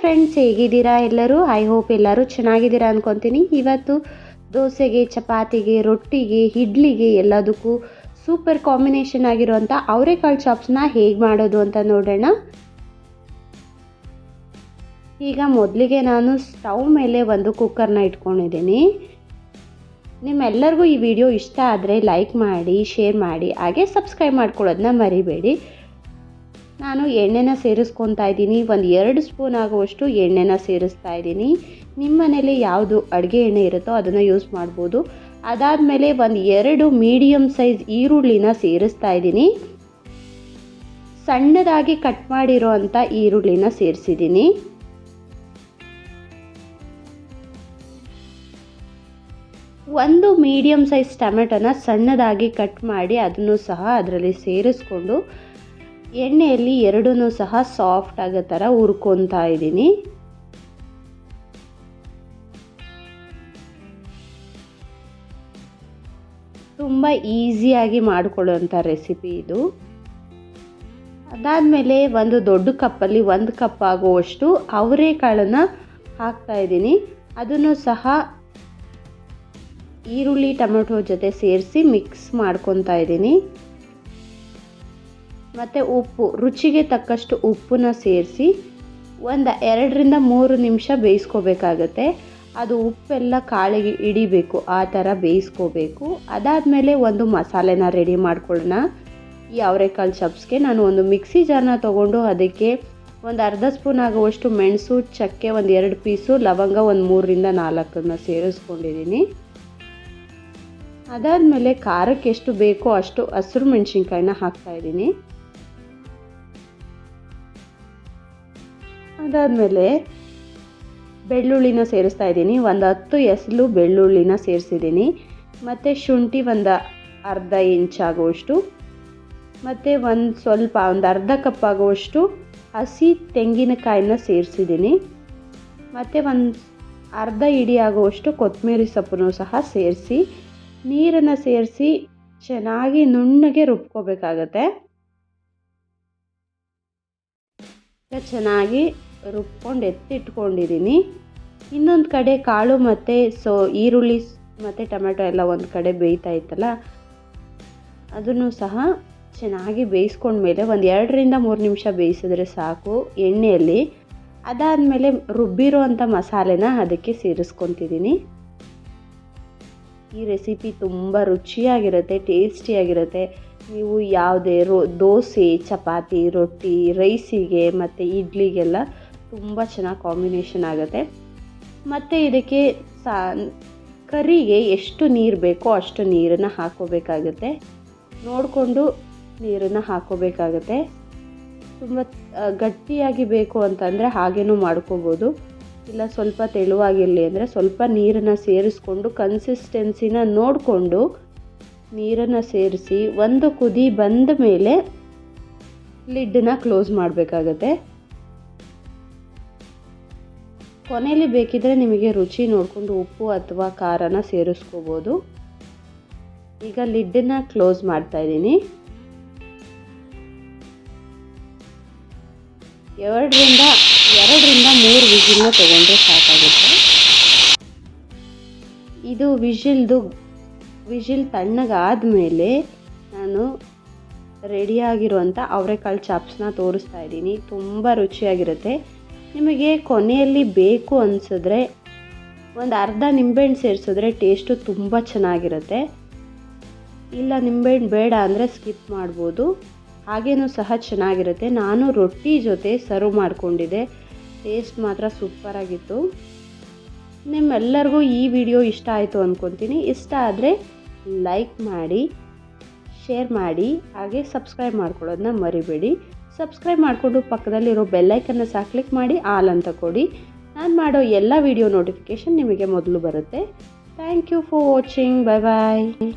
Friends, ಹೇಗಿದ್ದೀರಾ ಎಲ್ಲರೂ? I hope ಎಲ್ಲರೂ ಚೆನ್ನಾಗಿದ್ದೀರಾ ಅಂದ್ಕೊತೀನಿ. ಇವತ್ತು ದೋಸೆಗೆ, ಚಪಾತಿಗೆ, ರೊಟ್ಟಿಗೆ, ಇಡ್ಲಿಗೆ ಎಲ್ಲದಕ್ಕೂ ಸೂಪರ್ ಕಾಂಬಿನೇಷನ್ ಆಗಿರುವಂಥ ಅವರೆಕಾಳು ಚಾಪ್ಸ್ನ ಹೇಗೆ ಮಾಡೋದು ಅಂತ ನೋಡೋಣ. ಈಗ ಮೊದಲಿಗೆ ನಾನು ಸ್ಟವ್ ಮೇಲೆ ಒಂದು ಕುಕ್ಕರ್ನ ಇಟ್ಕೊಂಡಿದ್ದೀನಿ. ನಿಮ್ಮೆಲ್ಲರಿಗೂ ಈ ವಿಡಿಯೋ ಇಷ್ಟ ಆದರೆ ಲೈಕ್ ಮಾಡಿ, ಶೇರ್ ಮಾಡಿ, ಹಾಗೆ ಸಬ್ಸ್ಕ್ರೈಬ್ ಮಾಡ್ಕೊಳ್ಳೋದನ್ನ ಮರಿಬೇಡಿ. ನಾನು ಎಣ್ಣೆನ ಸೇರಿಸ್ಕೊತಾ ಇದ್ದೀನಿ. ಒಂದು 2 ಸ್ಪೂನ್ ಆಗುವಷ್ಟು ಎಣ್ಣೆನ ಸೇರಿಸ್ತಾ ಇದ್ದೀನಿ. ನಿಮ್ಮ ಮನೇಲಿ ಯಾವುದು ಅಡುಗೆ ಎಣ್ಣೆ ಇರುತ್ತೋ ಅದನ್ನು ಯೂಸ್ ಮಾಡ್ಬೋದು. ಅದಾದಮೇಲೆ ಒಂದು 2 ಮೀಡಿಯಮ್ ಸೈಜ್ ಈರುಳ್ಳಿನ ಸೇರಿಸ್ತಾ ಇದ್ದೀನಿ. ಸಣ್ಣದಾಗಿ ಕಟ್ ಮಾಡಿರೋ ಅಂಥ ಈರುಳ್ಳಿನ ಸೇರಿಸಿದ್ದೀನಿ. ಒಂದು ಮೀಡಿಯಮ್ ಸೈಜ್ ಟೊಮೆಟೊನ ಸಣ್ಣದಾಗಿ ಕಟ್ ಮಾಡಿ ಅದನ್ನು ಸಹ ಅದರಲ್ಲಿ ಸೇರಿಸ್ಕೊಂಡು ಎಣ್ಣೆಯಲ್ಲಿ ಎರಡನ್ನೂ ಸಹ ಸಾಫ್ಟ್ ಆಗೋ ಥರ ಹುರ್ಕೊತಾ ಇದ್ದೀನಿ. ತುಂಬ ಈಸಿಯಾಗಿ ಮಾಡಿಕೊಳ್ಳುವಂಥ ರೆಸಿಪಿ ಇದು. ಅದಾದಮೇಲೆ ಒಂದು ದೊಡ್ಡ ಕಪ್ಪಲ್ಲಿ 1 ಕಪ್ ಆಗುವಷ್ಟು ಅವರೆಕಾಳನ್ನು ಹಾಕ್ತಾ ಇದ್ದೀನಿ. ಅದನ್ನು ಸಹ ಈರುಳ್ಳಿ ಟೊಮೆಟೊ ಜೊತೆ ಸೇರಿಸಿ ಮಿಕ್ಸ್ ಮಾಡ್ಕೊತಾ ಇದ್ದೀನಿ. ಮತ್ತು ಉಪ್ಪು, ರುಚಿಗೆ ತಕ್ಕಷ್ಟು ಉಪ್ಪನ್ನ ಸೇರಿಸಿ ಒಂದು 2ರಿಂದ 3 ನಿಮಿಷ ಬೇಯಿಸ್ಕೋಬೇಕಾಗತ್ತೆ. ಅದು ಉಪ್ಪೆಲ್ಲ ಕಾಳಿಗೆ ಹಿಡಿಬೇಕು, ಆ ಥರ ಬೇಯಿಸ್ಕೋಬೇಕು. ಅದಾದಮೇಲೆ ಒಂದು ಮಸಾಲೆನ ರೆಡಿ ಮಾಡ್ಕೊಳ್ಳೋಣ. ಈ ಅವರೆಕಾಳು ಚಾಪ್ಸ್ಗೆ ನಾನು ಒಂದು ಮಿಕ್ಸಿ ಜಾರ್ನ ತೊಗೊಂಡು ಅದಕ್ಕೆ ಒಂದು ಅರ್ಧ ಸ್ಪೂನ್ ಆಗುವಷ್ಟು ಮೆಣಸು, ಚಕ್ಕೆ, ಒಂದು 2 ಪೀಸು ಲವಂಗ, ಒಂದು 3ರಿಂದ 4 ಸೇರಿಸ್ಕೊಂಡಿದ್ದೀನಿ. ಅದಾದಮೇಲೆ ಖಾರಕ್ಕೆ ಎಷ್ಟು ಬೇಕೋ ಅಷ್ಟು ಹಸಿರು ಮೆಣಸಿನ್ಕಾಯಿನ ಹಾಕ್ತಾಯಿದ್ದೀನಿ. ಅದಾದಮೇಲೆ ಬೆಳ್ಳುಳ್ಳಿನ ಸೇರಿಸ್ತಾ ಇದ್ದೀನಿ. ಒಂದು 10 ಎಸಳು ಬೆಳ್ಳುಳ್ಳಿನ ಸೇರಿಸಿದ್ದೀನಿ. ಮತ್ತು ಶುಂಠಿ ಒಂದು ಅರ್ಧ ಇಂಚ್ ಆಗುವಷ್ಟು, ಮತ್ತು ಒಂದು ಅರ್ಧ ಕಪ್ ಆಗುವಷ್ಟು ಹಸಿ ತೆಂಗಿನಕಾಯಿನ ಸೇರಿಸಿದ್ದೀನಿ. ಮತ್ತು ಒಂದು ಅರ್ಧ ಹಿಡಿ ಆಗುವಷ್ಟು ಕೊತ್ತಂಬರಿ ಸೊಪ್ಪನ್ನು ಸಹ ಸೇರಿಸಿ ನೀರನ್ನು ಸೇರಿಸಿ ಚೆನ್ನಾಗಿ ನುಣ್ಣಗೆ ರುಬ್ಕೋಬೇಕಾಗತ್ತೆ. ಚೆನ್ನಾಗಿ ರುಬ್ಕೊಂಡು ಎತ್ತಿಟ್ಕೊಂಡಿದ್ದೀನಿ. ಇನ್ನೊಂದು ಕಡೆ ಕಾಳು ಮತ್ತು ಈರುಳ್ಳಿ ಮತ್ತು ಟೊಮೆಟೊ ಎಲ್ಲ ಒಂದು ಕಡೆ ಬೇಯ್ತಾ ಇತ್ತಲ್ಲ, ಅದನ್ನು ಸಹ ಚೆನ್ನಾಗಿ ಬೇಯಿಸ್ಕೊಂಡ್ಮೇಲೆ ಒಂದು 2ರಿಂದ 3 ನಿಮಿಷ ಬೇಯಿಸಿದ್ರೆ ಸಾಕು ಎಣ್ಣೆಯಲ್ಲಿ. ಅದಾದಮೇಲೆ ರುಬ್ಬಿರೋ ಅಂಥ ಮಸಾಲೆನ ಅದಕ್ಕೆ ಸೇರಿಸ್ಕೊತಿದ್ದೀನಿ. ಈ ರೆಸಿಪಿ ತುಂಬ ರುಚಿಯಾಗಿರುತ್ತೆ, ಟೇಸ್ಟಿಯಾಗಿರುತ್ತೆ. ನೀವು ಯಾವುದೇ ದೋಸೆ, ಚಪಾತಿ, ರೊಟ್ಟಿ, ರೈಸಿಗೆ ಮತ್ತು ಇಡ್ಲಿಗೆಲ್ಲ ತುಂಬ ಚೆನ್ನಾಗಿ ಕಾಂಬಿನೇಷನ್ ಆಗುತ್ತೆ. ಮತ್ತು ಇದಕ್ಕೆ ಕರಿಗೆ ಎಷ್ಟು ನೀರು ಬೇಕೋ ಅಷ್ಟು ನೀರನ್ನು ಹಾಕ್ಕೋಬೇಕಾಗುತ್ತೆ. ನೋಡಿಕೊಂಡು ನೀರನ್ನು ಹಾಕ್ಕೋಬೇಕಾಗತ್ತೆ. ತುಂಬ ಗಟ್ಟಿಯಾಗಿ ಬೇಕು ಅಂತಂದರೆ ಹಾಗೇನೂ ಮಾಡ್ಕೋಬೋದು. ಇಲ್ಲ ಸ್ವಲ್ಪ ತೆಳುವಾಗಿರಲಿ ಅಂದರೆ ಸ್ವಲ್ಪ ನೀರನ್ನು ಸೇರಿಸ್ಕೊಂಡು ಕನ್ಸಿಸ್ಟೆನ್ಸಿನ ನೋಡಿಕೊಂಡು ನೀರನ್ನು ಸೇರಿಸಿ ಒಂದು ಕುದಿ ಬಂದ ಮೇಲೆ ಲಿಡ್ಡನ್ನ ಕ್ಲೋಸ್ ಮಾಡಬೇಕಾಗತ್ತೆ. ಕೊನೆಯಲ್ಲಿ ಬೇಕಿದ್ರೆ ನಿಮಗೆ ರುಚಿ ನೋಡಿಕೊಂಡು ಉಪ್ಪು ಅಥವಾ ಖಾರನ ಸೇರಿಸ್ಕೋಬೋದು. ಈಗ ಲಿಡ್ಡನ್ನ ಕ್ಲೋಸ್ ಮಾಡ್ತಾ ಇದ್ದೀನಿ. 2ರಿಂದ 3 ವಿಜಿಲ್ನ ತೊಗೊಂಡ್ರೆ ಸಾಕಾಗುತ್ತೆ. ಇದು ವಿಜಿಲ್ ತಣ್ಣಗಾದಮೇಲೆ ನಾನು ರೆಡಿಯಾಗಿರುವಂಥ ಅವರೆಕಾಳು ಚಾಪ್ಸ್ನ ತೋರಿಸ್ತಾ ಇದ್ದೀನಿ. ತುಂಬ ರುಚಿಯಾಗಿರುತ್ತೆ. ನಿಮಗೆ ಕೊನೆಯಲ್ಲಿ ಬೇಕು ಅನಿಸಿದ್ರೆ ಒಂದು ಅರ್ಧ ನಿಂಬೆಹಣ್ಣು ಸೇರಿಸಿದ್ರೆ ಟೇಸ್ಟು ತುಂಬ ಚೆನ್ನಾಗಿರುತ್ತೆ. ಇಲ್ಲ ನಿಂಬೆಹಣ್ಣು ಬೇಡ ಅಂದರೆ ಸ್ಕಿಪ್ ಮಾಡ್ಬೋದು, ಹಾಗೇನೂ ಸಹ ಚೆನ್ನಾಗಿರುತ್ತೆ. ನಾನು ರೊಟ್ಟಿ ಜೊತೆ ಸರ್ವ್ ಮಾಡಿಕೊಂಡಿದ್ದೆ. ಟೇಸ್ಟ್ ಮಾತ್ರ ಸೂಪರಾಗಿತ್ತು. ನಿಮ್ಮೆಲ್ಲರಿಗೂ ಈ ವಿಡಿಯೋ ಇಷ್ಟ ಆಯಿತು ಅಂದ್ಕೊತೀನಿ. ಇಷ್ಟ ಆದರೆ ಲೈಕ್ ಮಾಡಿ, ಶೇರ್ ಮಾಡಿ, ಹಾಗೆ ಸಬ್ಸ್ಕ್ರೈಬ್ ಮಾಡ್ಕೊಳ್ಳೋದನ್ನ ಮರಿಬೇಡಿ. ಸಬ್ಸ್ಕ್ರೈಬ್ ಮಾಡಿಕೊಂಡು ಪಕ್ಕದಲ್ಲಿರೋ ಬೆಲ್ಲೈಕನ್ನ ಸಹ ಕ್ಲಿಕ್ ಮಾಡಿ ಆಲ್ ಅಂತ ಕೊಡಿ. ನಾನು ಮಾಡೋ ಎಲ್ಲ ವಿಡಿಯೋ ನೋಟಿಫಿಕೇಷನ್ ನಿಮಗೆ ಮೊದಲು ಬರುತ್ತೆ. Thank you for watching. Bye bye.